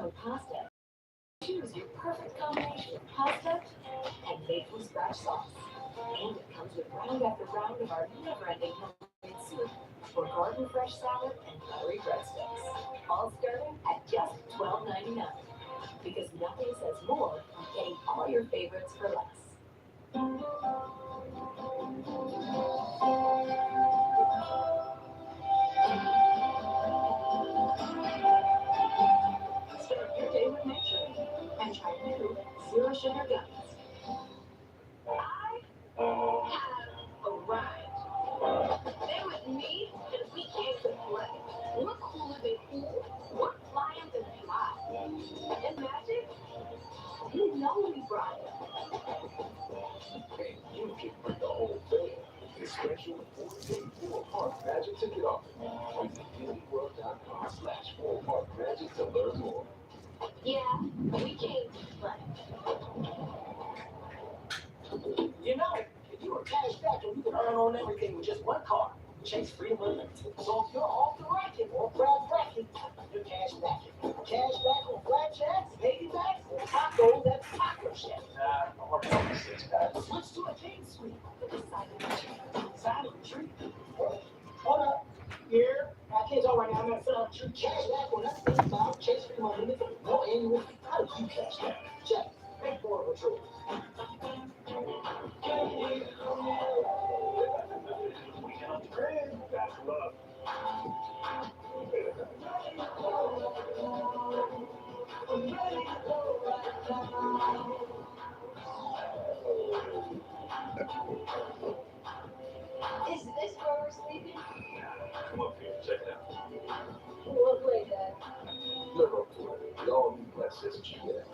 own pasta. Choose your perfect combination of pasta and made from scratch sauce. And it comes with round after round of our never-ending homemade soup or garden fresh salad and buttery breadsticks. All starting at just $12.99. Because nothing says more than getting all your favorites for less. Start your day with nature and try new zero sugar gummies. I have arrived. Stay with me and we came to play. What cooler than cool? What flyer than fly? And magic? You know we brought it. And you can bring the whole thing. The special 4-day Four Park Magic Ticket offer. Visit DisneyWorld.com/4 Park Magic to learn more. Yeah, we came to play. You know, if you were cash back and you could earn on everything with just one card, Chase Freedom Unlimited. So if you're off the racket or grab bracket, you're cash back. Cash back on flapjacks, baby backs, or tacos at Taco Chef. I'm working on the 6-pack. Switch to a king suite for the silent retreat. Silent retreat? Hold up. Here, I can't talk right now. I'm at a silent retreat. Cash back on everything about Chase Freedom Unlimited. No annual fee. How do you cash back? Check. Make more patrol. Weekend on the grid. That's love. Is this where we're sleeping? Come up here, check it out. What way, Dad? Look up to it. We all need blessed GPS.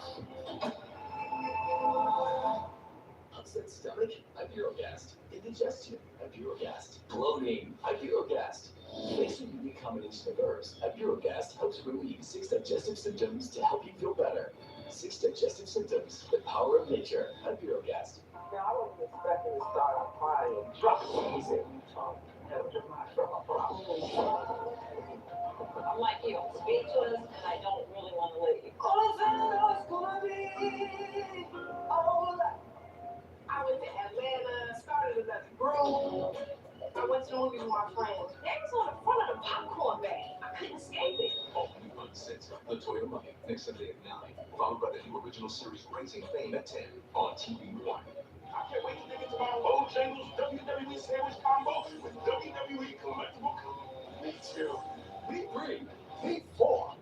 Upset stomach, Ibirogast. Indigestion, Ibirogast. Bloating, Ibirogast. Thanks to a unique combination of herbs, Ibirogast helps relieve 6 digestive symptoms to help you feel better. 6 digestive symptoms, the power of nature, Ibirogast. Now, I wasn't expecting to start out crying and dropping what he said when you talk. I'm like you, I'm speechless, and I don't really want to leave. All I know is gonna be all that. I went to Atlanta, started another group. I went to the movie with my friends. They was on the front of the popcorn bag. I couldn't escape it. All new Uncensored, the Toyota Money, next Sunday at 9, followed by the new original series Raising Fame at 10 on TV1. I can't wait to dig into my Bojangles WWE Sandwich Combo with WWE Collectible Coupon. Me too. Me 3. Me 4.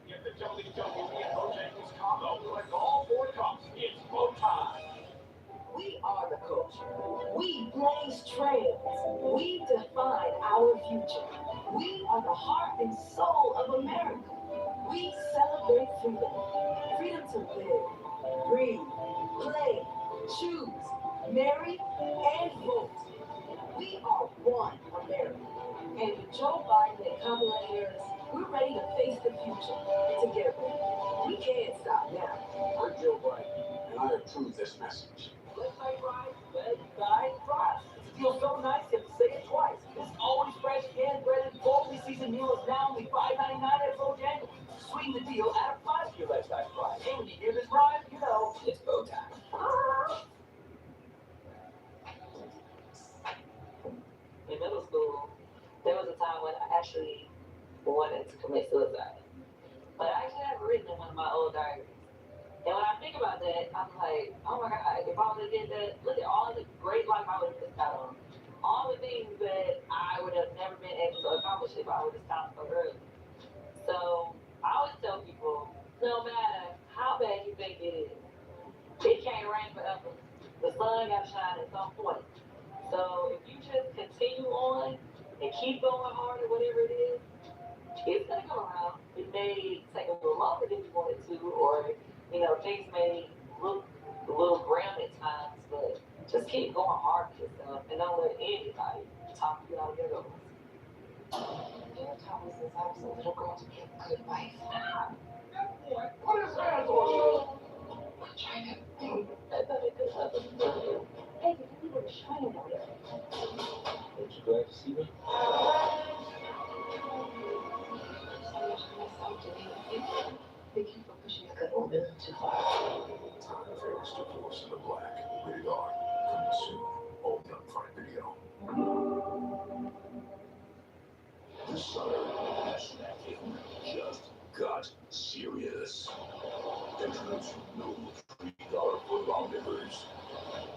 Get the WWE Bojangles Combo. Collect all 4 cups. It's Bo time. We are the culture. We blaze trails. We define our future. We are the heart and soul of America. We celebrate freedom. Freedom to live, breathe, play, choose, marry, and vote. We are one America. And with Joe Biden and Kamala Harris, we're ready to face the future together. We can't stop now. I'm Joe Biden, and I approve this message. Let's make right, let's guide fries. It feels so nice, you have to say it twice. It's always fresh, hand-breaded, boldly seasoned meal is now only $5.99 at Bojangles. Sweeten the deal, add a 5 to your let's guide fries. And when you hear this rhyme, you know it's Bo time. In middle school, there was a time when I actually wanted to commit suicide. But I actually have written in one of my old diaries. And when I think about that, I'm like, oh my God, if I would have did that, look at all the great life I would have missed out on. All the things that I would have never been able to accomplish if I would have stopped so early. So I always tell people, no matter how bad you think it is, it can't rain forever. The sun got to shine at some point. So if you just continue on and keep going hard at whatever it is, it's gonna come around. It may take a little longer than you wanted to, or things may look a little grim at times, but just keep going hard for yourself and don't let anybody talk you out of your goals. Your Thomas is a little girl to be a good wife. What is that for? What China? I thought it could happen. Hey, you were shining out there. Aren't you glad to see me? So much myself to be with you. Thank you for pushing a good woman too far. Time for extra force in the black. Rated R. Coming soon. Only on Prime Video. This summer, snacking just got serious. Introducing new $3 foot-long nippers.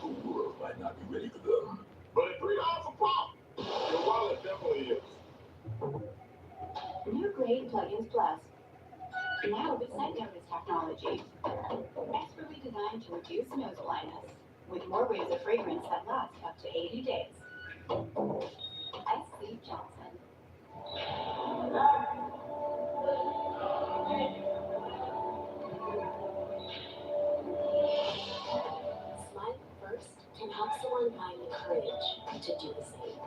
The world might not be ready for them. But at $3 a pop, your wallet definitely is. New Grade Plugins Plus. Now with scent notice technology. Expertly designed to reduce nose aligners. With more waves of fragrance that last up to 80 days. S.C. Johnson. Smile first can help someone find the courage to do the same.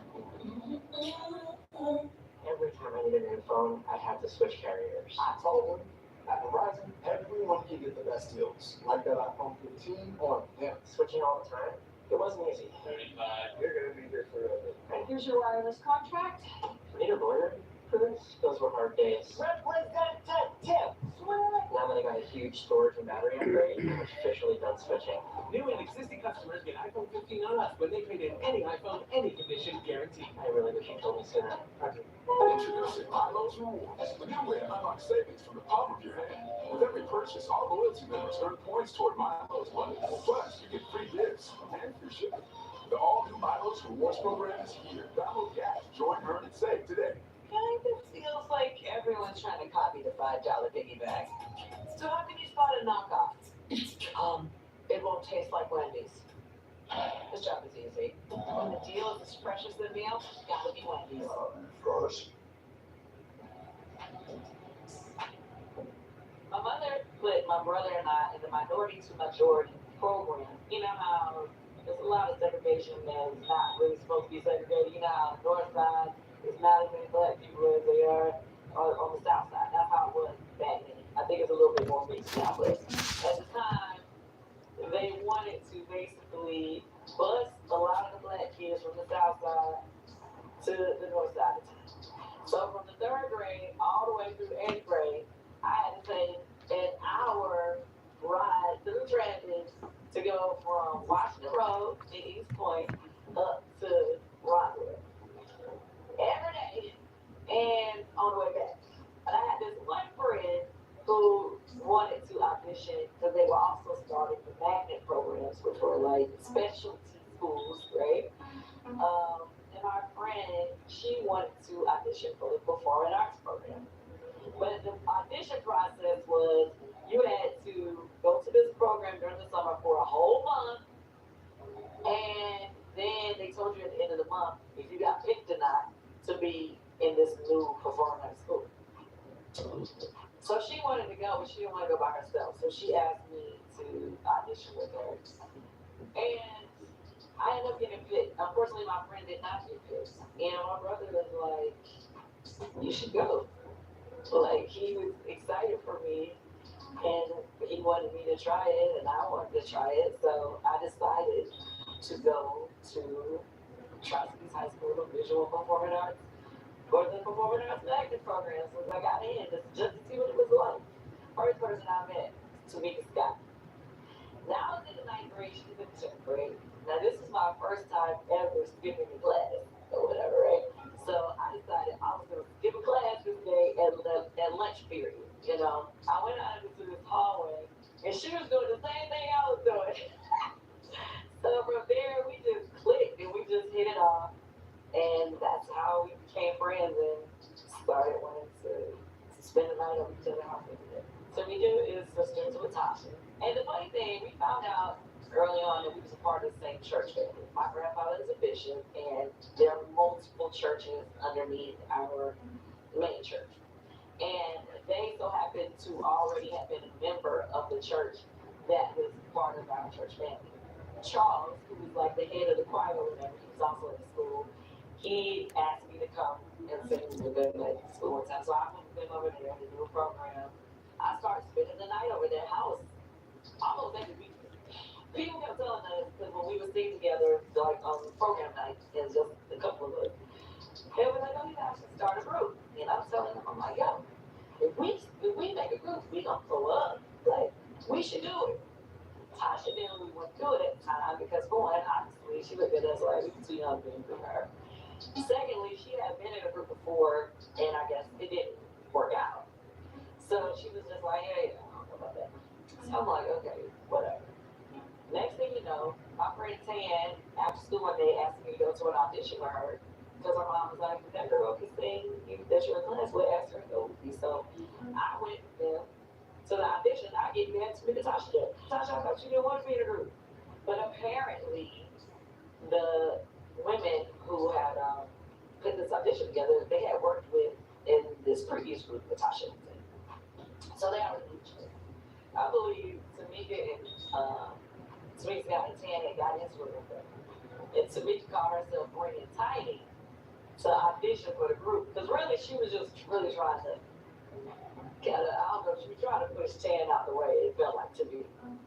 Every time I need a new phone, I have to switch carriers. I told them, at Verizon, everyone can get the best deals. Like that iPhone 15 on them. Switching all the time? It wasn't easy. 35. You're going to be here forever. And here's your wireless contract. Need a lawyer for this? Those were hard days. Representative! Now that I got a huge storage and battery upgrade, I'm officially done switching. New and existing customers get iPhone 15 on us when they trade in any iPhone, any condition, guaranteed. I really wish you told me sooner. Introducing Milo's Rewards, the new way to unlock savings from the palm of your hand. With every purchase, our loyalty members earn points toward Milo's money. Plus, you get free gifts and free shipping. The all-new Milo's Rewards program is here. Download the app, join, earn, and save today. Kind of feels like everyone's trying to copy the $5 piggyback. So how can you spot a knockoff? It won't taste like Wendy's. This job is easy. When the deal is as fresh as the meal, gotta be Wendy's. First. My mother put my brother and I in the minority to majority program. You know how there's a lot of segregation that's not really supposed to be segregated. You know how the north side is not as many black people as they are on the south side. That's how it was back then. I think it's a little bit more mixed now, but at the time, they wanted to basically bus a lot of the black kids from the south side to the north side of town. So from the 3rd grade all the way through the 8th grade, I had to take an hour ride through traffic to go from Washington Road in East Point up to Rockwood every day and on the way back. And I had this one friend who wanted to audition because they were also starting the magnet programs, which were like specialty schools, right? And our friend, she wanted to audition for the performing arts program. But the audition process was you had to go to this program during the summer for a whole month, and then they told you at the end of the month if you got picked or not to be in this new performing arts school. So she wanted to go, but she didn't want to go by herself. So she asked me to audition with her. And I ended up getting picked. Unfortunately, my friend did not get picked. And my brother was like, you should go. Like, he was excited for me. And he wanted me to try it, and I wanted to try it. So I decided to go to Tri-Cities High School of Visual Performing Arts for the Performing Arts Magnet program. So I got in just to see what it was like. First person I met, Tamika Scott. Now I was in the 9th grade, she was in the 10th grade. Now this was my first time ever skipping a class or whatever, right? So I decided I was gonna skip a class this day at lunch period. You know, I went out into this hallway and she was doing the same thing I was doing. So from there we just clicked and we just hit it off. And that's how we became friends and started wanting to spend the night over each other's house every day. So we do is sisters with Tasha. And the funny thing, we found out early on that we was a part of the same church family. My grandfather is a bishop, and there are multiple churches underneath our main church. And they so happened to already have been a member of the church that was part of our church family. Charles, who was like the head of the choir or whatever, he was also in the school. He asked me to come and sing with them at school one time. So I went with them over there to do a program. I started spending the night over their house almost every week. People kept telling us, because when we would sing together, like on program night, and just a couple of us, they were like, oh, you guys should start a group. And I'm telling them, I'm like, yo, if we make a group, we gonna pull she looked at us like we were too young to be in her. Secondly, she had been in a group before, and I guess it didn't work out. So she was just like, hey, I don't know about that. So I'm like, okay, whatever. Next thing you know, my friend Tan, after school one day, asked me to go to an audition with her. Because her mom was like, that girl can sing, that you're in class with, ask her to go with me. So I went with them to the audition. I get mad to me, Natasha. Natasha, I thought you didn't want to be in the group. But apparently, the women who had put this audition together, they had worked with in this previous group Natasha was in. So they already knew each other. I believe Tamika and Tamika got a tan and got into it with her. And Tamika called herself bringing Tiny to audition for the group. Because really, she was just really trying to I don't know, she was trying to push Tan out the way, it felt like to me.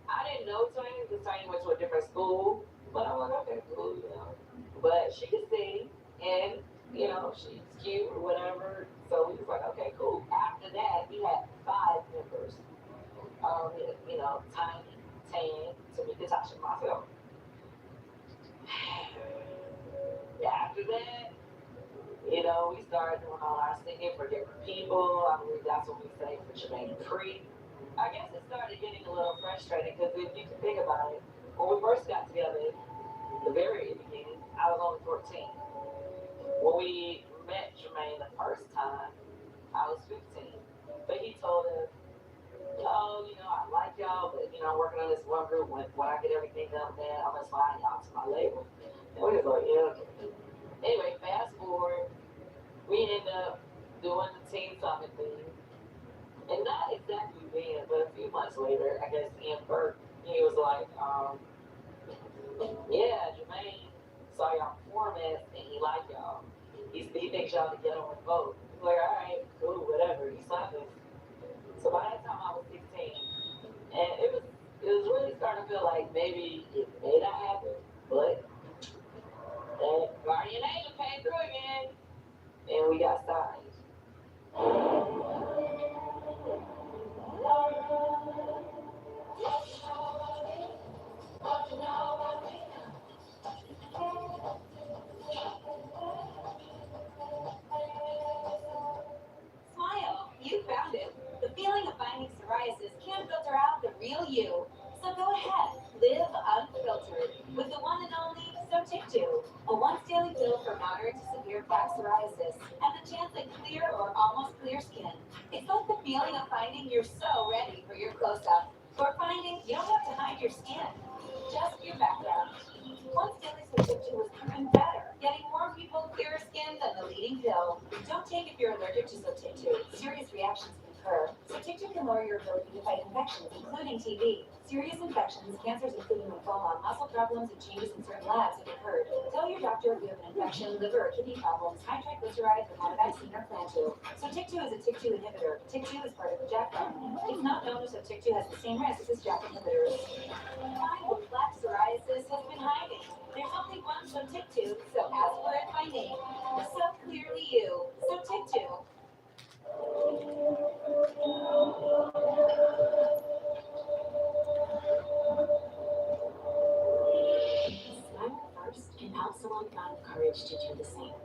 I didn't know Tiny because Tiny went to a different school. But I'm like, okay, cool, you know. But she could sing and, you know, she's cute or whatever. So we was like, okay, cool. After that, we had 5 members. You know, Tiny, Tan, Tamika, Tasha, myself. After that, you know, we started doing all our singing for different people. I believe that's when we sang for Jermaine Creek. I guess it started getting a little frustrating because if you can think about it, when we first got together, the very beginning, I was only 14. When we met Jermaine the first time, I was 15. But he told us, oh, you know, I like y'all, but, you know, I'm working on this one group. When I get everything done, man, I'm going to slide y'all to my label. And we was like, yeah, okay. Anyway, fast forward, we ended up doing the Teen Summit thing. And not exactly then, but a few months later, I guess Ian Burke, he was like, yeah, Jermaine saw y'all performance and he liked y'all. He thinks y'all could get on the vote. He's like, all right, cool, whatever. He signed us. So by that time I was 16. And it was really starting to feel like maybe it may not happen, but that guardian angel came through again and we got signed. Smile, you found it. The feeling of finding psoriasis can filter out the real you. So go ahead, live unfiltered with the one and only Sotic2, a once daily pill for moderate to severe plaque psoriasis and the chance at clear or almost clear skin. It's like the feeling of finding you're so ready for your close up, or finding you don't have to hide your skin, just your background. Once daily Sotic2 was proven better, getting more people clearer skin than the leading pill. Don't take if you're allergic to Sotic2. Serious reactions can occur. Sotic2 can lower your ability to fight infections, including TB. Serious infections, cancers including lymphoma, muscle problems, and changes in certain labs have occurred. Tell your doctor if you have an infection, liver or kidney problems, high triglycerides, or have a vaccine or plan to. Sotic2 is a TYK2 inhibitor. TYK2 is part of the JAK family. It's not known if Sotic2 has the same risks as JAK inhibitors. Find what plaque psoriasis has been hiding. There's only one Sotic2, so ask for it by name. So clearly you. Sotic2. Smile first, and Absalom found the courage to do the same.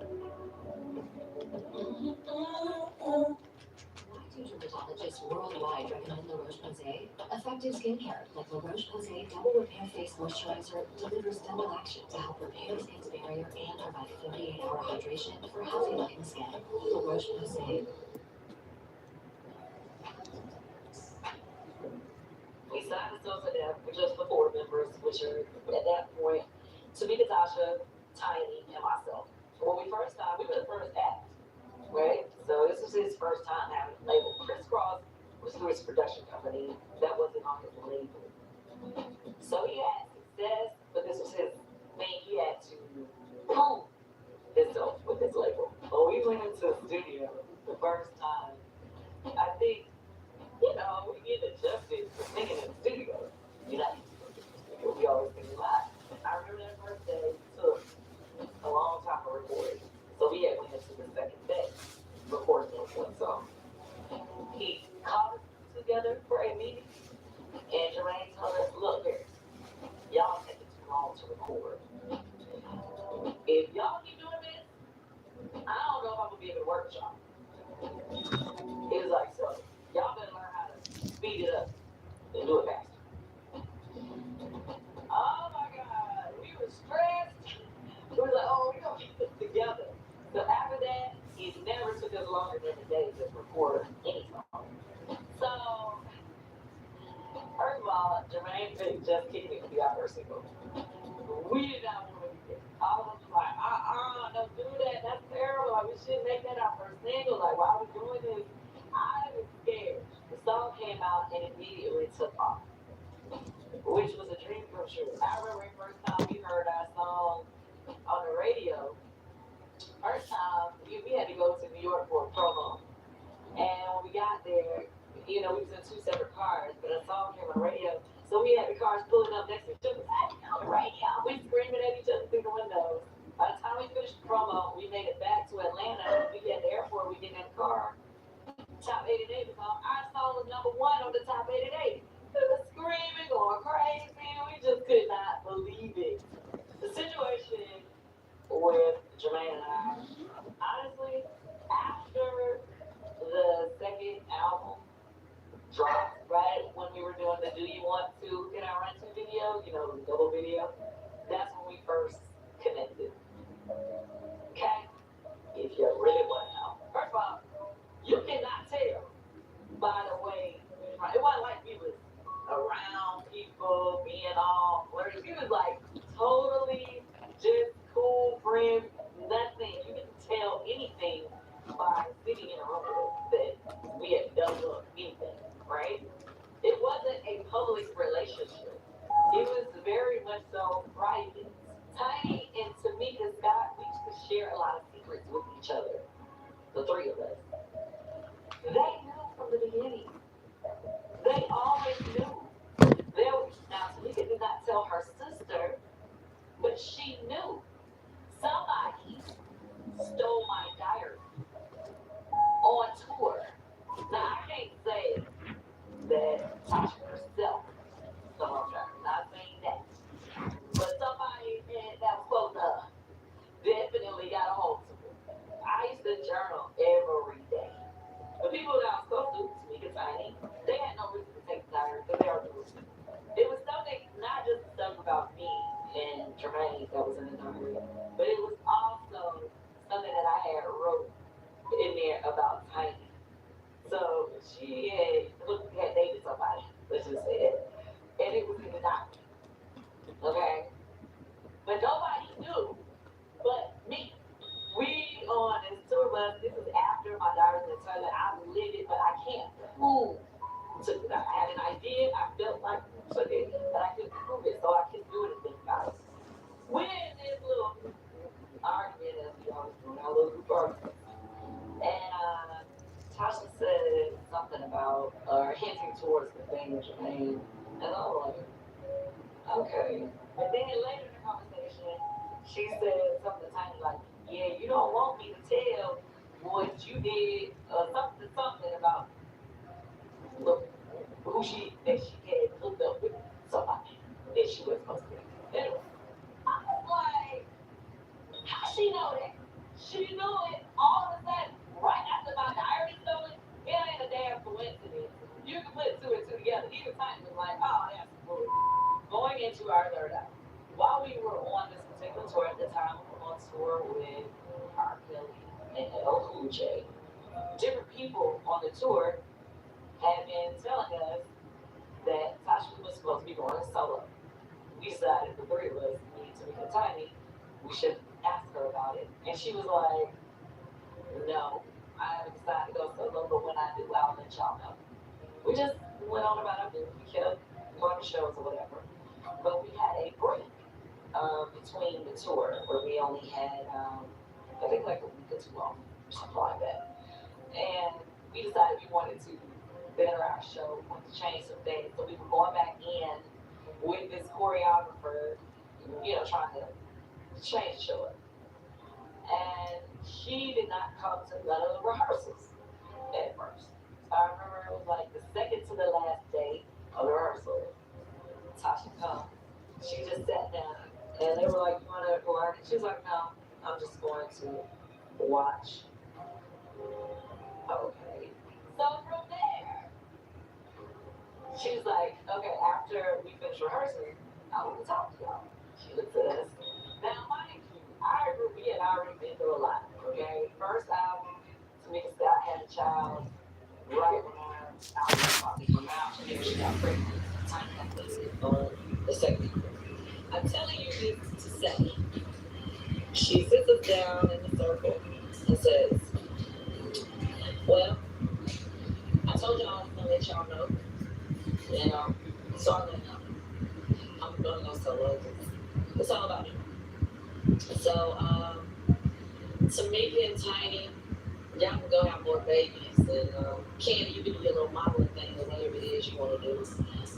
Why do dermatologists worldwide recommend La Roche-Posay? Effective skincare like La Roche-Posay Double Repair Face Moisturizer delivers double action to help repair the skin's barrier and provide 48-hour hydration for healthy-looking skin. La Roche-Posay. We signed ourselves to them for just the 4 members, which are at that point Tamika, Tasha, Tiny, and myself. When we first signed, we were the first act, right? So this was his first time having a label. Chris Cross was through his production company that wasn't on his label. So he had success, but this was his thing. He had to prove himself with his label. When we went into the studio the first time, I think, you know, we get adjusted to singing in the studio. You know, we always sing live. I remember that first day took a long time to record. So we had went into the second day recording those one song. He called us together for a meeting, and Jermaine told us, look here, y'all taking too long to record. Jermaine picked Just Kidding to be our first single. We did not want to do it. All of us was like, don't do that. That's terrible. Like, we shouldn't make that our first single. Like, why are we doing this? I was scared. The song came out and immediately took off, which was a dream come true. I remember the first time we heard our song on the radio. First time, we had to go to New York for a promo. And when we got there, we was in two separate cars, but a song came on the radio. So we had the cars pulling up next to each other on the radio. We screaming at each other through the windows. By the time we finished the promo, we made it back to Atlanta. We at the airport, we get in the car. Top 88 was on. Our song was number 1 on the top 88. We was screaming, going crazy. We just could not believe it. The situation with Jermaine and I, honestly, after the second album dropped, right when we were doing the Do You Want To Can I Run To video, the double video, that's when we first connected. Okay? If you really want to know. First of all, you cannot tell by the way it wasn't like we was around people being all flirty. We was like totally just cool friends, nothing. You didn't tell anything by sitting in a room with us that we had done anything, right? It wasn't a public relationship. It was very much so private. Tiny and Tamika Scott, we used to share a lot of secrets with each other, the three of us. They knew from the beginning. They always knew. Now, Tamika did not tell her sister, but she knew. Somebody stole my diary on tour. Now, I can't say that Tasha herself stole my diary. Not saying that. But somebody that was close enough definitely got a hold of it. I used to journal every day. The people that I was close to, Tamika Tiny, they had no reason to take the diary because they already knew. It was something, not just stuff about me and Jermaine that was in the diary, but it was also something that I had wrote in there about Tiny. So she had dated somebody, let's just say it, and it was in the diary. Okay? But nobody knew but me. We on this tour bus, this is after my diary was in the toilet. I lived it, but I can't prove to that. I had an idea, I felt like I took it, but I couldn't prove it, so I couldn't do anything about it. We're in this little argument as we always do in our little group argument. And Tasha said something about hinting towards the thing with Jermaine. And I was like, okay. But then later in the conversation, she said something tiny like, yeah, you don't want me to tell what you did or something about who she had hooked up with somebody that she was supposed to be. Anyway, I was like, how she know that? She knew it all of a sudden, right after my diary stolen. It ain't a damn coincidence. You can put two and two together. Even time was like, oh, that's cool. Going into our third album, while we were on this particular tour at the time, we were on tour with R. Kelly and LL Cool J. Different people on the tour had been telling us that Tasha was supposed to be going solo. We decided, the three of us, me, Tamika, Tiny, we should ask her about it. And she was like, no, I haven't decided to go solo, but when I do, I'll let y'all know. We just went on about our business. We kept going to shows or whatever. But we had a break between the tour where we only had, I think like a week or two off, something like that. And we decided we wanted to better our show, wanted to change some things. So we were going back in with this choreographer, trying to change the show up. And she did not come to none of the rehearsals at first. I remember it was like the second to the last day of the rehearsal. Tasha come. She just sat down and they were like, you want to learn? She was like, no, I'm just going to watch. Okay. So from there, she was like, okay, after we finish rehearsing, I want to talk to y'all. She looked at us. Now, mind you, we had already been through a lot, okay? First album, Tamika Scott had a child right when our album was about to come out, and then she got pregnant. Tiny had the on the second. I'm telling you this to say, she sits us down in the circle and says, well, I told y'all I was gonna let y'all know, so I let know. I'm gonna go solo. It's all about me. So, Tamika and Tiny, y'all can go have more babies, and Candy, you can do your little modeling thing or whatever it is you want to do.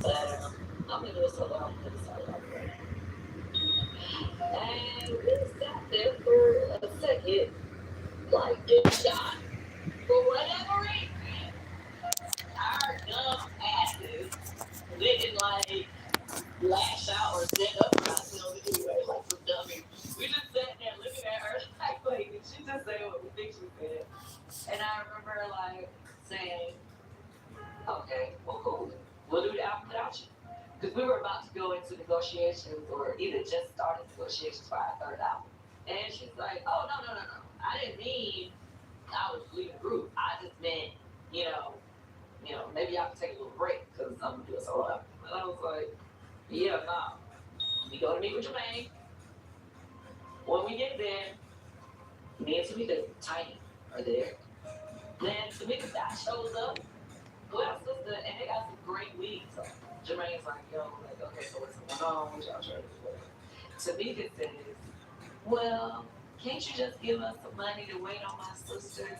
But I'm gonna do a solo album for the solo album. And we sat there for a second, like getting shot. For whatever reason, our dumb asses didn't like lash out or stand up for ourselves anyway, like some dummies. We just sat there looking at her like, wait, did she just say what we think she said? And I remember like saying, okay, well, cool. We'll do the album without you. Because we were about to go into negotiations or either just started negotiations for our third album. And she's like, oh, no. I didn't mean I was leaving the group. I just meant, maybe I can take a little break because I'm going to do a solo album. And I was like, yeah, nah. We go to meet with Jermaine. When we get there, me and Tamika, Tiny, are there. Then Tamika's dad shows up. Who else is the? And they got some great weeks. So Jermaine's like, okay, so what's going on? What y'all trying to do? Tamika says, well, can't you just give us some money to wait on my sisters?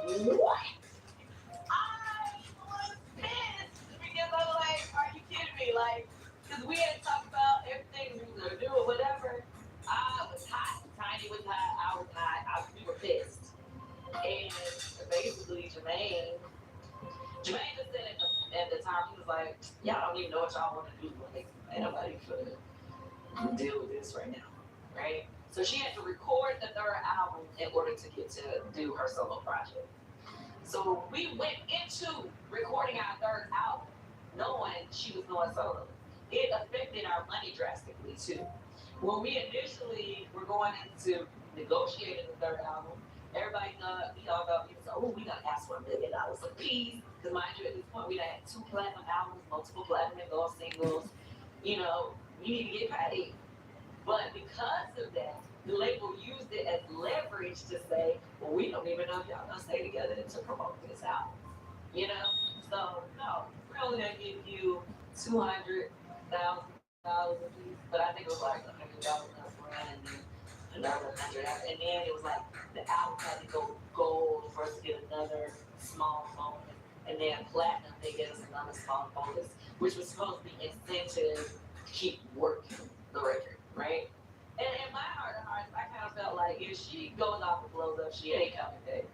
What? I was pissed because I was like, are you kidding me? Like, because we had talked about everything we were going to do or whatever. I was hot. Tiny was hot. I was hot. We were pissed. And basically, Jermaine just said at the time, he was like, y'all don't even know what y'all want to do. Like, ain't nobody could deal with this right now, right? So she had to record the third album in order to get to do her solo project. So we went into recording our third album knowing she was going solo. It affected our money drastically too. When we initially were going into negotiating the third album, everybody thought, we all thought, we gotta ask for $1 million a piece. Because mind you, at this point, we had 2 platinum albums, multiple platinum and gold singles. We need to get paid. But because of that, the label used it as leverage to say, well, we don't even know if y'all gonna stay together to promote this album. So no, we're only gonna give you $200,000 a piece, but I think it was like $100 up front and then another 100, and then it was like the album had to go gold for us to get another small bonus, and then platinum they gave us another small bonus, which was supposed to be incentive to keep working the record, right? And in my heart of hearts, I kind of felt like if she goes off and blows up, she ain't coming back.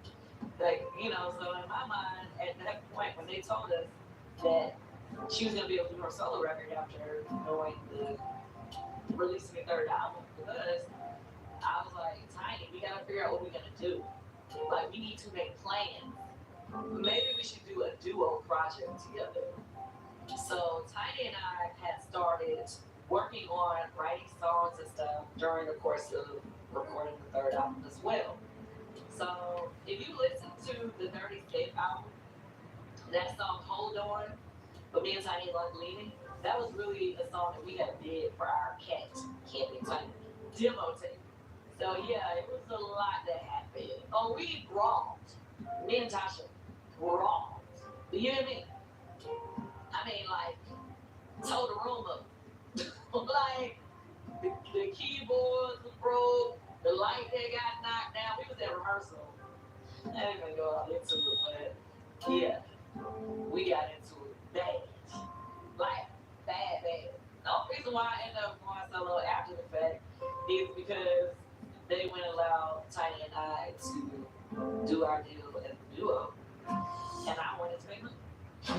Like, so in my mind, at that point, when they told us that she was going to be able to do her solo record after knowing releasing the third album, because I was like, Tiny, we got to figure out what we're going to do. Like, we need to make plans. Maybe we should do a duo project together. So Tiny and I had started working on writing songs and stuff during the course of recording the third album as well. So if you listen to the 30 State album, that song Hold On, but me and Tiny Like Leaning, that was really a song that we had did for our cat, Candy Tiny, demo tape. So yeah, it was a lot that happened. Oh, we brawled. Me and Tasha brawled. You hear me? I mean, like, tore the room up. Like, the keyboards was broke, the light that got knocked down. We was at rehearsal. I ain't gonna go all into it, but yeah, we got into it bad. Like, bad. The only reason why I ended up going solo after the fact is because they wouldn't allow Tiny and I to do our deal as a duo, and I wanted to make money.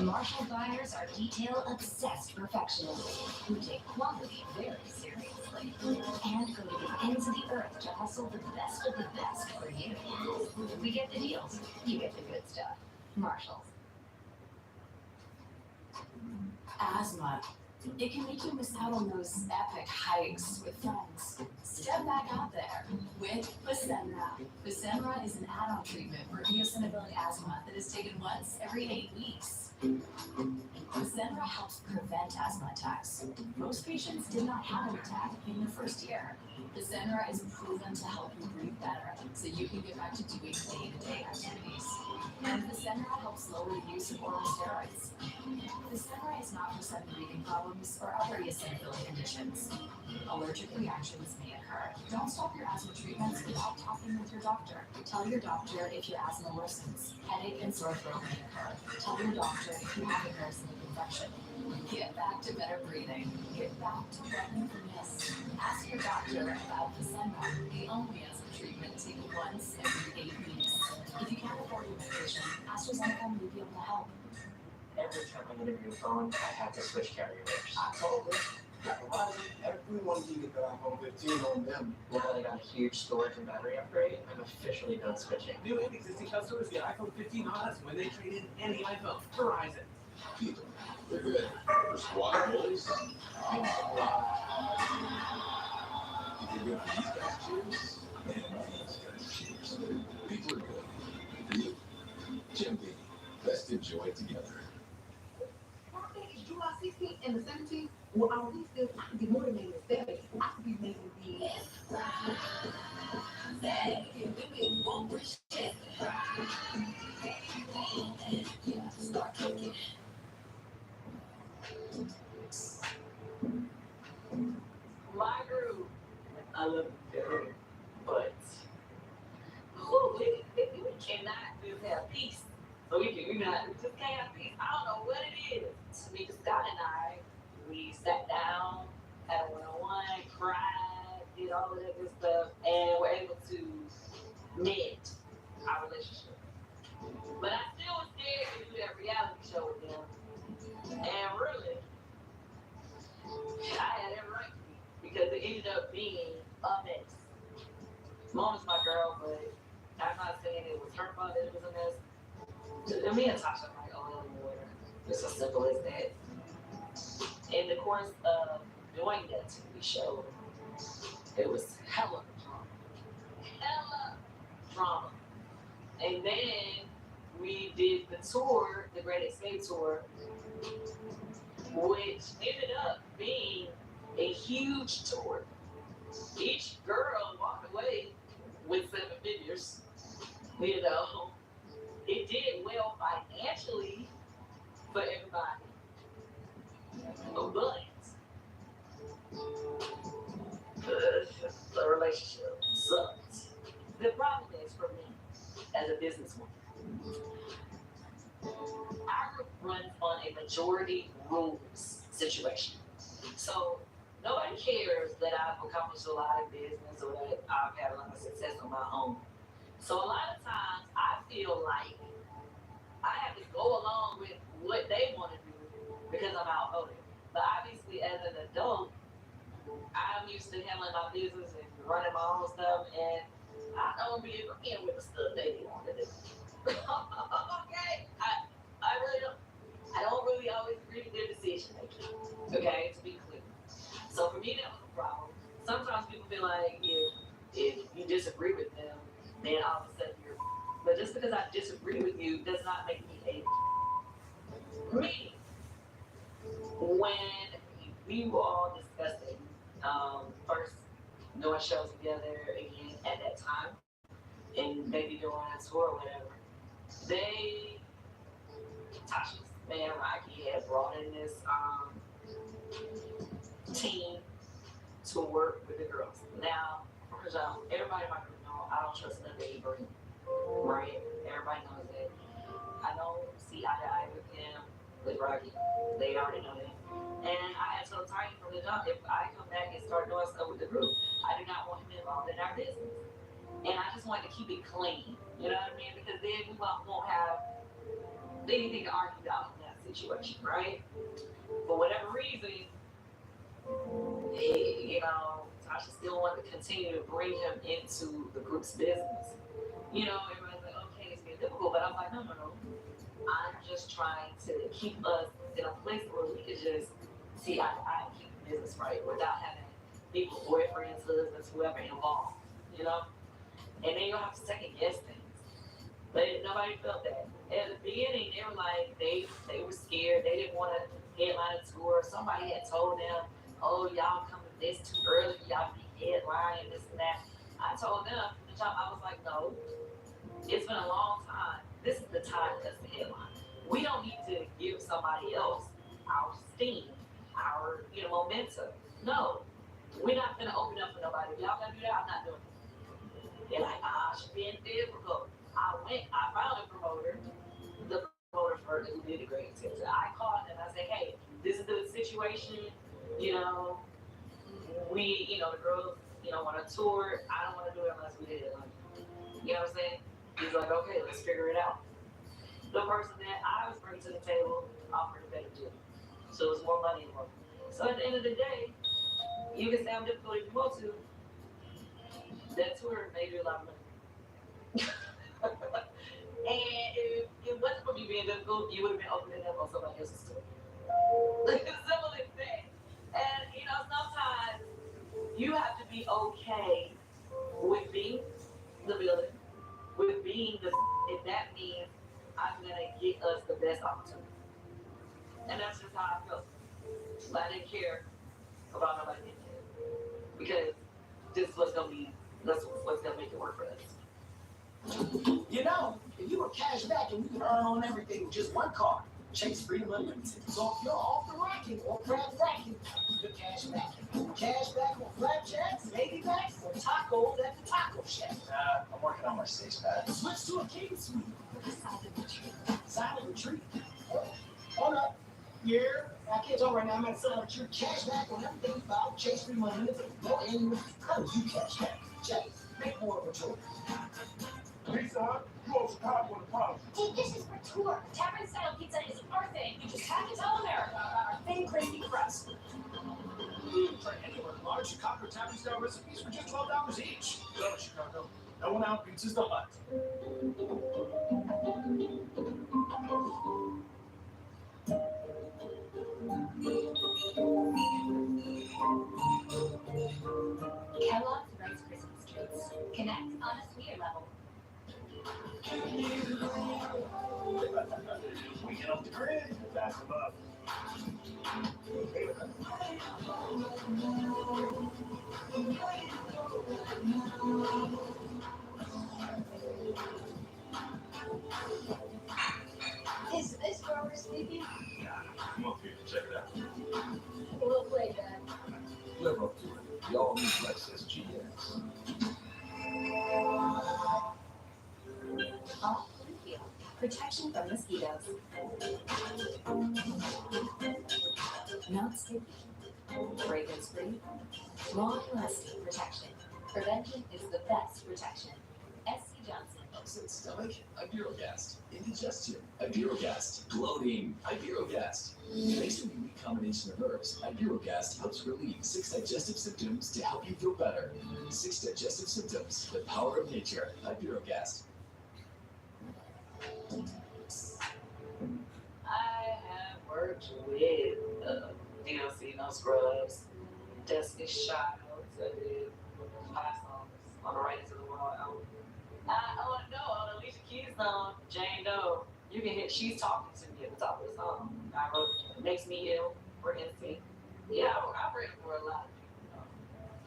Marshall buyers are detail-obsessed professionals who take quality very seriously and go to the ends of the earth to hustle the best of the best for you. We get the deals, you get the good stuff. Marshalls. Asthma. It can make you miss out on those epic hikes with friends. Step back out there with Fasenra. Fasenra is an add-on treatment for eosinophilic asthma that is taken once every 8 weeks. Fasenra helps prevent asthma attacks. Most patients did not have an attack in the first year. Fasenra is proven to help you breathe better so you can get back to doing day-to-day activities. And Fasenra helps lower the use of oral steroids. Fasenra is not for sudden breathing problems or other eosinophilic conditions. Allergic reactions may occur. Don't stop your asthma treatments without talking with your doctor. Tell your doctor if your asthma worsens. Headache and sore throat may occur. Tell your doctor if you have a parasitic infection. Get back to better breathing. Get back to what you miss. Ask your doctor about Fasenra, the only asthma treatment taken once every 8 weeks. If you can't afford your medication, AstraZeneca may be able to help. Every time I get a new phone, I have to switch carriers. I told them, Verizon, everyone can get the iPhone 15 on them. Now that I got a huge storage and battery upgrade, I'm officially done switching. New and existing customers get iPhone 15 on us when they trade in any iPhone. Verizon. People, they're good. For squad boys, I'm squad. If you're good for these guys, cheers. And these guys, cheers. People are good. For you, Jim Beam. Let's enjoy it together. It's July 16th and the 17th. Well, our lease is I could be more than making the 70s. I could be making the my group. I love it, but we cannot just have peace. So we just can't have peace. I don't know what it is. Tamika Scott and I, we sat down, had a one-on-one, cried, did all of that good stuff, and were able to mend our relationship. But I still was scared to do that reality show with them. And really, I had every right to be, because it ended up being a mess. Mom's my girl, but I'm not saying it was her fault that it was a mess. Me and Tasha are like oil and water. It's as simple as that. In the course of doing that TV show, it was hella drama. And then we did the tour, the Great Escape Tour, which ended up being a huge tour. Each girl walked away with 7 figures, you know. It did well financially for everybody, but the relationship sucks. The problem is for me, as a businesswoman, our group runs on a majority rules situation. So nobody cares that I've accomplished a lot in business or that I've had a lot of success on my own. So a lot of times I feel like I have to go along with what they want to do because I'm outvoted. But obviously as an adult, I'm used to handling my business and running my own stuff, and I don't be agreeing with the stuff they want to do. Okay? I really don't. I don't really always agree with their decision making. Okay, to be clear. So for me that was a problem. Sometimes people feel like if you disagree with them, then all of a sudden you're. But just because I disagree with you does not make me a. Me. When we were all discussing first doing shows together again at that time, and maybe doing a tour or whatever, Tasha's man Rocky had brought in this team to work with the girls. Now, first off, everybody in my group know I don't trust nothing he bring. Right? Everybody knows that. I don't see eye to eye with him, with Rocky. They already know that. And I had told Tiny from the jump, if I come back and start doing stuff with the group, I do not want him involved in our business. And I just wanted to keep it clean. You know what I mean? Because then we won't have anything to argue about in that situation, right? For whatever reason, Tasha still wanted to continue to bring him into the group's business. You know, everybody's like, okay, it's getting difficult, but I'm like, no. I'm just trying to keep us in a place where we can just see eye to eye and keep the business right without having people, boyfriends, husbands, whoever involved, you know? And then you'll have to second guess things. But nobody felt that. At the beginning, they were like, they were scared. They didn't want headlining tour. Somebody had told them, oh, y'all coming this too early, y'all be headlining this and that. I told them, I was like, no, it's been a long time. This is the time that's the headline. We don't need to give somebody else our steam, our momentum. No, we're not gonna open up for nobody. If y'all gonna do that, I'm not doing it. They're like, she's being difficult. I found a promoter, the promoter for who did the great tips. I called them. I said, hey, this is the situation. You know, the girls, want to tour. I don't want to do it unless we did it. You know what I'm saying? He's like, okay, let's figure it out. The person that I was bringing to the table offered a better deal. So it was more money involved. So at the end of the day, you can say I'm difficult if you want to. That tour made you a lot of money. And if it wasn't for me being difficult, you would have been opening up on somebody else's tour. Like, it's simple as that. And, sometimes you have to be okay with being the villain, with being the, if that means I'm gonna get us the best opportunity. And that's just how I felt. But I didn't care about nobody getting it. Because this is what's gonna make it work for us. If you were cash back and you could earn on everything with just one card, Chase Freedom Unlimited. So if you're off the racking or crab racking, you're cash back. Cash back on flapjacks, lady backs, or tacos at the taco shack. I'm working on my 6-pack. Switch to a king suite. Silent retreat. Hold up. Yeah, I can't talk right now. I'm at silent retreat. Cash back on everything you buy. Chase Freedom Unlimited. No annual. Cause you cash back. Chase, make more of a choice. Pizza Hut, you owe Chicago an apology. Dude, this is for tour. Tavern style pizza is our thing. You just have to tell America our thin, crispy crust. Try any of our large Chicago Tavern style recipes for just $12 each. Go to Chicago. No one out beats the hut. Kellogg's Rice Christmas Treats. Connect on a sweeter level. We get off the grid, back them up. Is this where we're sleeping? Come up here, check it out. We'll play that. Live up to it. Y'all need Lexus GX. All Blue Protection from mosquitoes. Not sticky. Fragrance free. Long-lasting protection. Prevention is the best protection. SC Johnson. Upset stomach, Ibirogast. Indigestion, Ibirogast. Bloating, Ibirogast. Thanks to a unique combination of herbs, Ibirogast helps relieve 6 digestive symptoms to help you feel better. 6 digestive symptoms, the power of nature. Ibirogast. I have worked with DLC No Scrubs, Destiny's Child, I did 5 songs on the Right Into the World album. On Alicia Keys song, Jane Doe, you can hear she's talking to me at the top of the song. I wrote Makes Me Ill for NC. Yeah, I've written for a lot of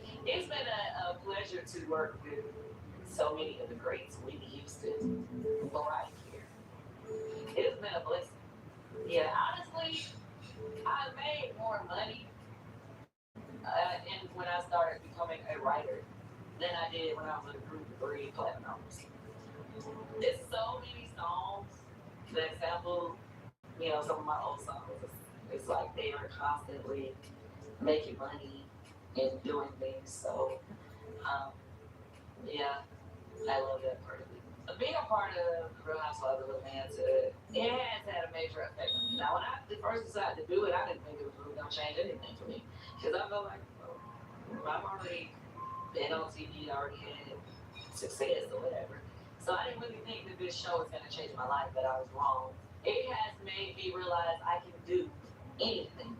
people. It's been a pleasure to work with so many of the greats, Whitney Houston, Mariah Carey. It's been a blessing. Yeah, honestly, I made more money when I started becoming a writer than I did when I was in a group of 3 platinums. There's so many songs that sample, some of my old songs. It's like they are constantly making money and doing things. So, yeah, I love that part of it. Being a part of the Real Housewives of Atlanta, it has had a major effect on me. Now, when I first decided to do it, I didn't think it was really going to change anything for me. Because I felt like, I've already been on TV, already had success or whatever. So I didn't really think that this show was going to change my life, but I was wrong. It has made me realize I can do anything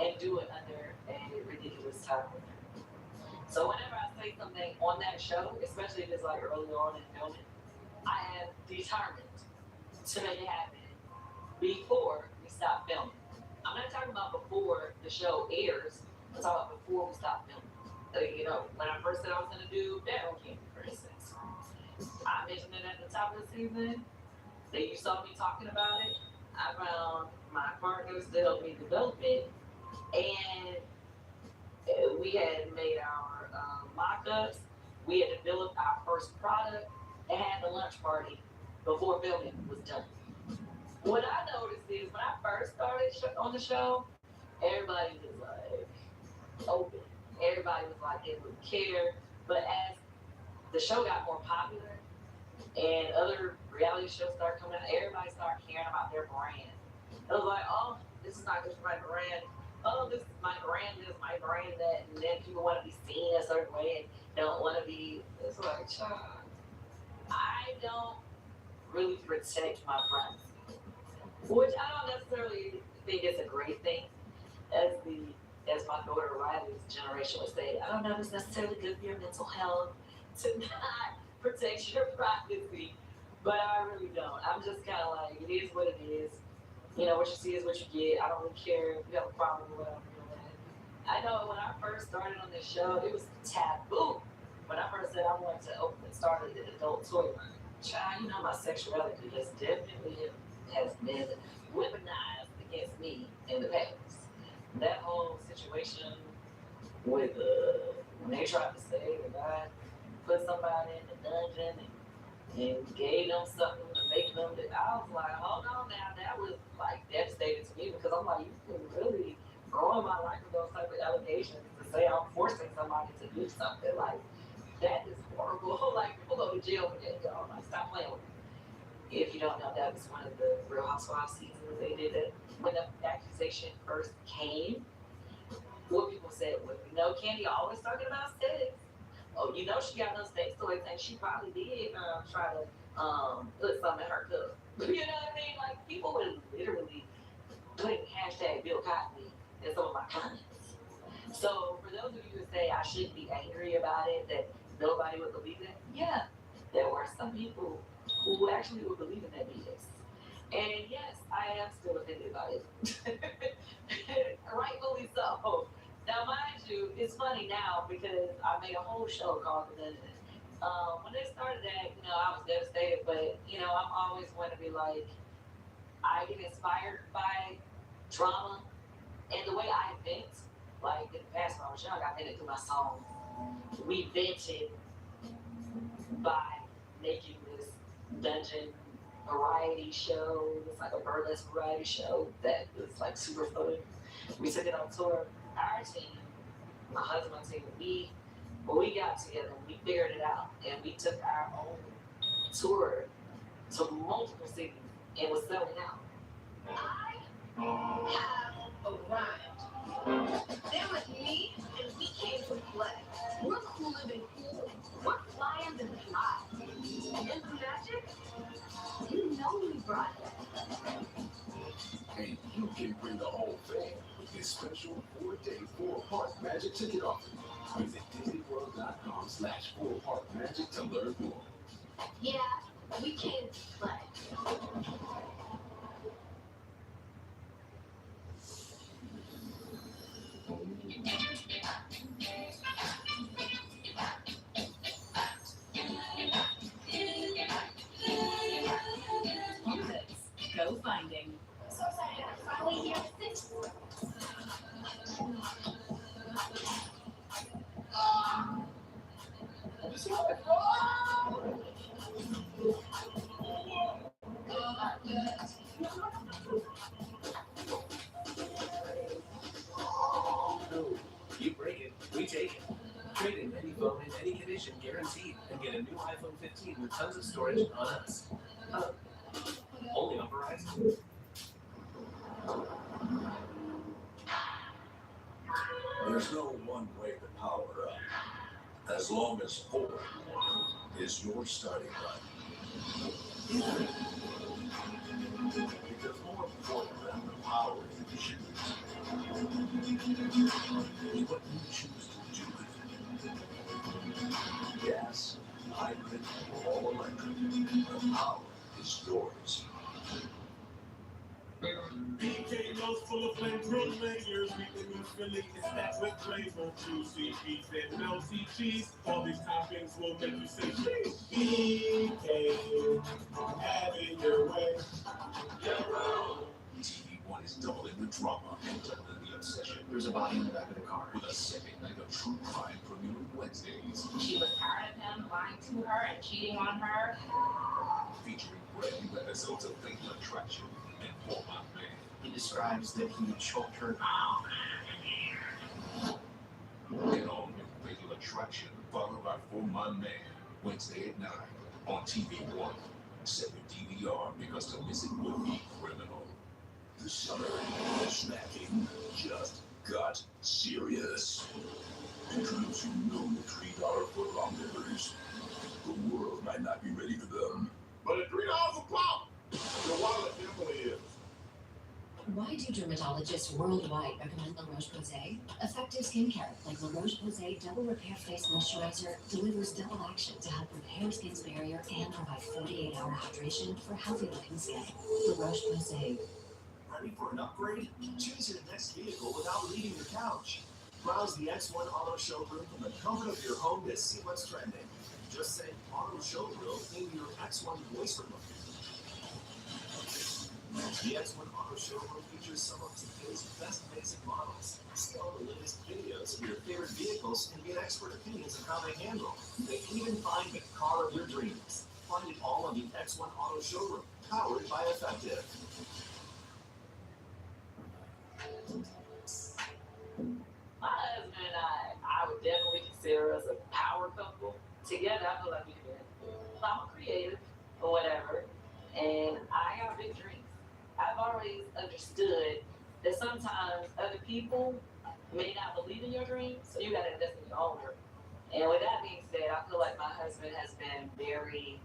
and do it under a ridiculous time limit. So whenever I say something on that show, especially if it's like early on in filming, I am determined to make it happen before we stop filming. I'm not talking about before the show airs. I'm talking about before we stop filming. You know, when I first said I was gonna do Battle King, for instance, I mentioned it at the top of the season. Then you saw me talking about it. I found my partners to help me develop it, and we had made our mock-ups. We had developed our first product and had the lunch party before filming was done. What I noticed is when I first started on the show, everybody was like open. Everybody was like they would care. But as the show got more popular and other reality shows started coming out, everybody started caring about their brand. It was like, oh, this is not just my brand. Oh, this is my brand, this is my brand that, and then people want to be seen a certain way and don't want to be. It's like, child, I don't really protect my brand, which I don't necessarily think is a great thing. As the as my daughter Riley's generation would say, I don't know if it's necessarily good for your mental health to not protect your privacy, but I really don't. I'm just kind of like, it is what it is. You know, what you see is what you get. I don't really care if you have a problem with what I'm doing. I know when I first started on this show, it was taboo. When I first said I wanted to open and start an adult toy line, child, you know, my sexuality has been weaponized against me in the past. That whole situation with when they tried to say that I put somebody in the dungeon and gave them something to make them that I was like, hold on now, that was like devastating to me because I'm like, you can really ruin my life with those type of allegations to say I'm forcing somebody to do something like that is horrible. Like people go to jail for that, y'all. Like stop playing with me. If you don't know, that was one of the Real Housewives seasons they did it. When the accusation first came, what people said was, you know, Candy always talking about sex. Oh, you know she got no sex toys, and she probably did try to put something in her cup. You know what I mean? Like people were literally putting hashtag Bill Cosby in some of my comments. So for those of you who say I shouldn't be angry about it, that nobody would believe it, yeah, there were some people who actually would believe in that BS. And yes, I am still offended by it. Rightfully so. Now, mind you, it's funny now because I made a whole show called The Dungeon. When they started that, you know, I was devastated, but, you know, I'm always going to be like, I get inspired by drama and the way I vent. Like in the past, when I was young, I vented through my song. We vented by making this dungeon variety show. It's like a burlesque variety show that was like super fun. We took it on tour. Our team, my husband's team, when we got together, we figured it out, and we took our own tour to multiple cities and was selling out. I have arrived. They're with me, and we came to play. We're cooler than cool. We're flyer than fly. And the magic, you know we brought it. And you can bring the whole thing with this special 4-day 4-part magic ticket offer. Visit DisneyWorld.com/4-part-magic to learn more. Yeah, we came to play. Go finding. So excited, I'm finally here at 6. You break it, we take it. Trade in any phone in any condition guaranteed and get a new iPhone 15 with tons of storage on us. Only on Verizon. There's no one way to power up. As long as 4 is your starting line. Because more important than the power you choose is what you choose to do with it. Gas, hybrid, or all electric, the power is yours. BK knows full of flameproof layers. We can use Philly and stacked with flavor. Juicy beef and melty cheese. All these toppings will make you say cheese. BK, have it your way. TV1 is doubling the drama and doubling the obsession. There's a body in the back of the car. With a second night of true crime premiering Wednesdays. She was tired of him lying to her and cheating on her. Featuring brand new episodes of Fatal Attraction and For My Man. He describes that he choked her. And all new Fatal Attraction, followed by For My Man. Wednesday at 9 on TV1. Set your DVR because to miss it would be criminal. This summer, snacking just got serious. Introducing new $3 foot-long dippers. The world might not be ready for them. But at $3 a pop, your wallet definitely is. Why do dermatologists worldwide recommend La Roche-Posay? Effective skincare like La Roche-Posay Double Repair Face Moisturizer delivers double action to help repair skin's barrier and provide 48-hour hydration for healthy-looking skin. La Roche-Posay. Ready for an upgrade? Choose your next vehicle without leaving your couch. Browse the X1 Auto Showroom from the comfort of your home to see what's trending. Just say Auto Showroom in your X1 voice remote. The X1 Auto Showroom features some of today's best basic models. See all the latest videos of your favorite vehicles and get expert opinions on how they handle. They even find the car of your dreams. Find it all on the X1 Auto Showroom, powered by Effective. My husband and I would definitely consider us a power couple. Together, I feel like we could. I'm a creative or whatever, and I got big dreams. I've always understood that sometimes other people may not believe in your dreams, so you gotta invest in your own dream. And with that being said, I feel like my husband has been very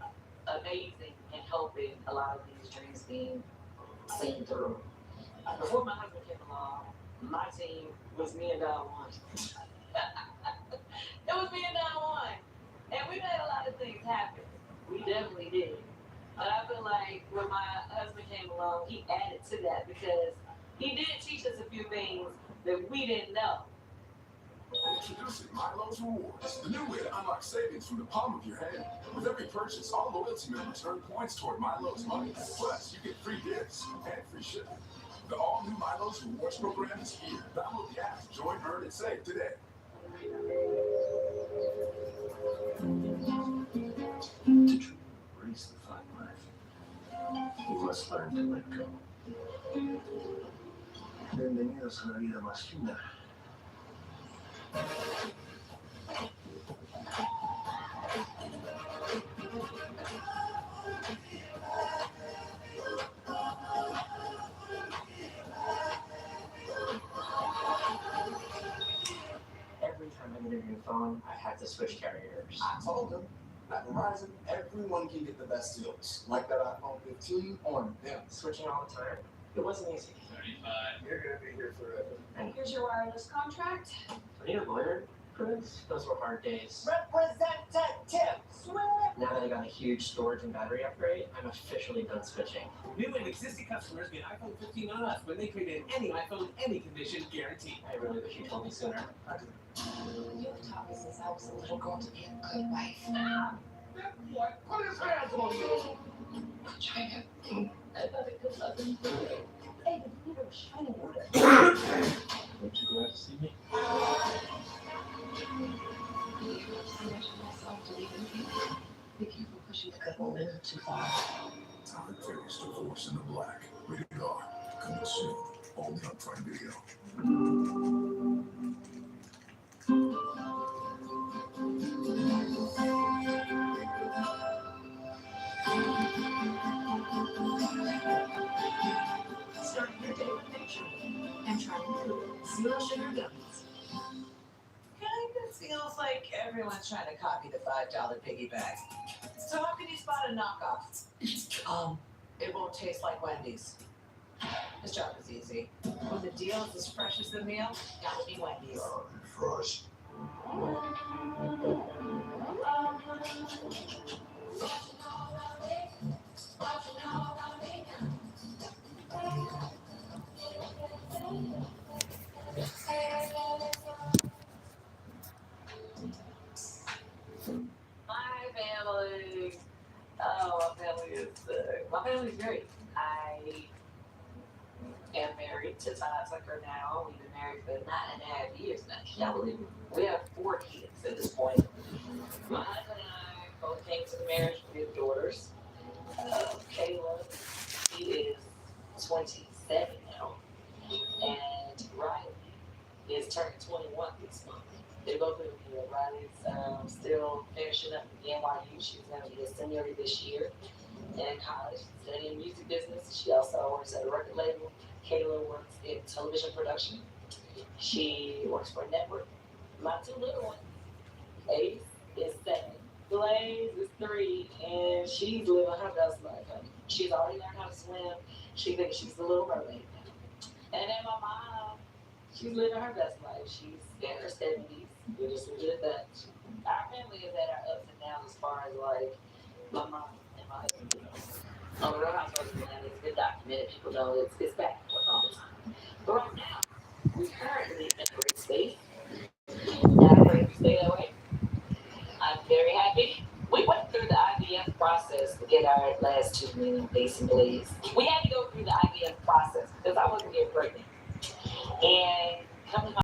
amazing in helping a lot of these dreams being seen through. Before my husband came along, my team was me and Don Juan. It was me and Don Juan. And we made a lot of things happen. We definitely did. But I feel like when my husband came along, he added to that because he did teach us a few things that we didn't know. Introducing Milo's Rewards, the new way to unlock savings from the palm of your hand. With every purchase, all loyalty members earn points toward Milo's money. Plus, you get free gifts and free shipping. The all-new Milo's Rewards program is here. Download the app, join, earn, and save today. To truly embrace the fine life, you must learn to let go. Bienvenidos a la vida más fina. Every time I needed a new phone, I had to switch carriers. I told them, at Verizon, everyone can get the best deals. Like that iPhone 15 on them. Switching all the time, it wasn't easy. 35. You're gonna be here forever. And here's your wireless contract. I need a lawyer for this. Those were hard days. Representative, swear. Now that I got a huge storage and battery upgrade, I'm officially done switching. New and existing customers get iPhone 15 on us when they trade in any iPhone, any condition, guaranteed. I really wish you told me sooner. You've taught me since I was a little girl to be a good wife. That boy, put his hands on you. China. I thought it could love him. Hey, but you never shine water. Weren't you glad to see me? I much of myself to leave with you. Be careful pushing the couple a little too far. Tyler Perry's Divorce in the Black. Rated R. Coming soon. Only on Prime Video. Start your day with nature and try new zero sugar gummies. Kind of feels like everyone's trying to copy the $5 piggy bag. So how can you spot a knockoff? It won't taste like Wendy's. This job is easy. When the deal is as fresh as the meal, gotta be Wendy's. Fresh. I am married to Todd Tucker now. We've been married for 9.5 years now. Can y'all believe it? We have 4 kids at this point. My husband and I both came to the marriage with daughters. Kayla, she is 27 now. And Riley is turning 21 this month. They both live here. Riley's still finishing up at NYU. She's going to be a senior this year in college, studying music business. She also works at a record label. Kayla works in television production. She works for a network. My 2 little ones, Ace is 7, Blaze is 3, and she's living her best life. She's already learned how to swim. She thinks she's a little mermaid now. And then my mom, she's living her best life. She's in her 70s. We just leave it at that. Our family is at our ups and downs as far as like my mom and my husband. On the Real Housewives of Atlanta, it's been documented. People know it's back and forth all the time. But right now, we're currently in a great space. And I pray we stay that way. I'm very happy. We went through the IVF process to get our last 2 million Ace and Blaze. We had to go through the IVF process because I wasn't getting pregnant. And coming